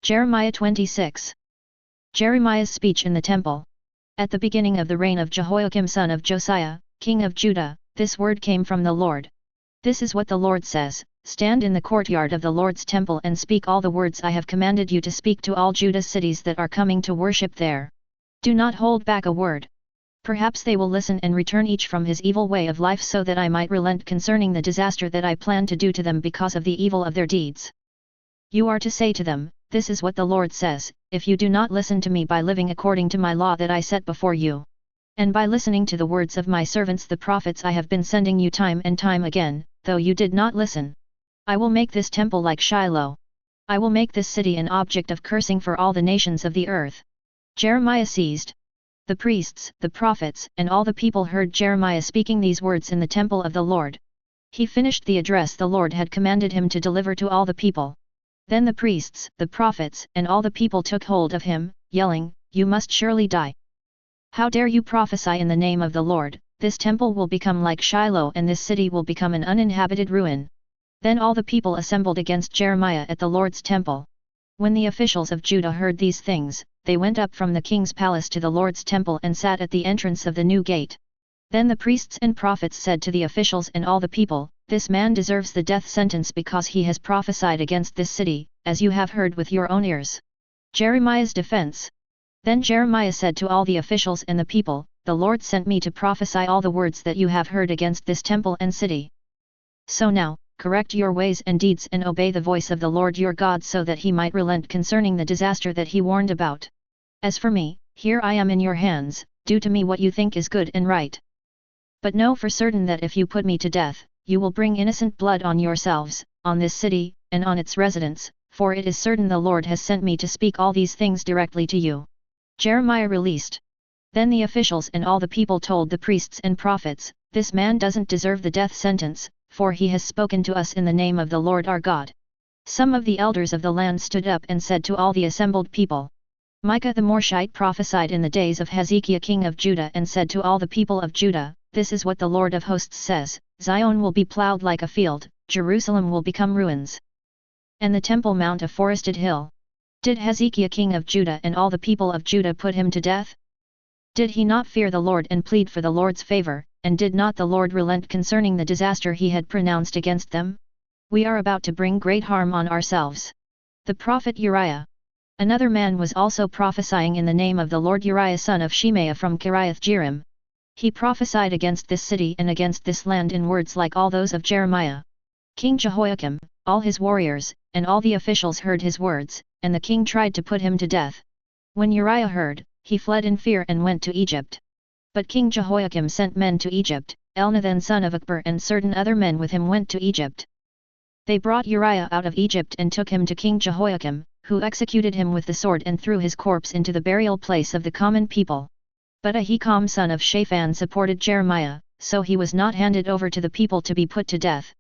Jeremiah 26. Jeremiah's speech in the temple. At the beginning of the reign of Jehoiakim son of Josiah, king of Judah, this word came from the Lord. This is what the Lord says: Stand in the courtyard of the Lord's temple and speak all the words I have commanded you to speak to all Judah's cities that are coming to worship there. Do not hold back a word. Perhaps they will listen and return each from his evil way of life so that I might relent concerning the disaster that I plan to do to them because of the evil of their deeds. You are to say to them, This is what the Lord says, if you do not listen to me by living according to my law that I set before you, and by listening to the words of my servants the prophets I have been sending you time and time again, though you did not listen, I will make this temple like Shiloh. I will make this city an object of cursing for all the nations of the earth. Jeremiah ceased. The priests, the prophets, and all the people heard Jeremiah speaking these words in the temple of the Lord. He finished the address the Lord had commanded him to deliver to all the people. Then the priests, the prophets, and all the people took hold of him, yelling, You must surely die. How dare you prophesy in the name of the Lord? This temple will become like Shiloh and this city will become an uninhabited ruin. Then all the people assembled against Jeremiah at the Lord's temple. When the officials of Judah heard these things, they went up from the king's palace to the Lord's temple and sat at the entrance of the new gate. Then the priests and prophets said to the officials and all the people, This man deserves the death sentence because he has prophesied against this city, as you have heard with your own ears. Jeremiah's defense. Then Jeremiah said to all the officials and the people, The Lord sent me to prophesy all the words that you have heard against this temple and city. So now, correct your ways and deeds and obey the voice of the Lord your God so that he might relent concerning the disaster that he warned about. As for me, here I am in your hands, do to me what you think is good and right. But know for certain that if you put me to death, you will bring innocent blood on yourselves, on this city, and on its residents, for it is certain the Lord has sent me to speak all these things directly to you. Jeremiah released. Then the officials and all the people told the priests and prophets, This man doesn't deserve the death sentence, for he has spoken to us in the name of the Lord our God. Some of the elders of the land stood up and said to all the assembled people, Micah the Morshite prophesied in the days of Hezekiah king of Judah and said to all the people of Judah, This is what the Lord of hosts says, Zion will be plowed like a field, Jerusalem will become ruins, and the Temple Mount a forested hill. Did Hezekiah king of Judah and all the people of Judah put him to death? Did he not fear the Lord and plead for the Lord's favor, and did not the Lord relent concerning the disaster he had pronounced against them? We are about to bring great harm on ourselves. The prophet Uriah. Another man was also prophesying in the name of the Lord, Uriah son of Shemaiah from Kiriath-Jearim. He prophesied against this city and against this land in words like all those of Jeremiah. King Jehoiakim, all his warriors, and all the officials heard his words, and the king tried to put him to death. When Uriah heard, he fled in fear and went to Egypt. But King Jehoiakim sent men to Egypt. Elnathan son of Akbor and certain other men with him went to Egypt. They brought Uriah out of Egypt and took him to King Jehoiakim, who executed him with the sword and threw his corpse into the burial place of the common people. But Ahikam son of Shaphan supported Jeremiah, so he was not handed over to the people to be put to death.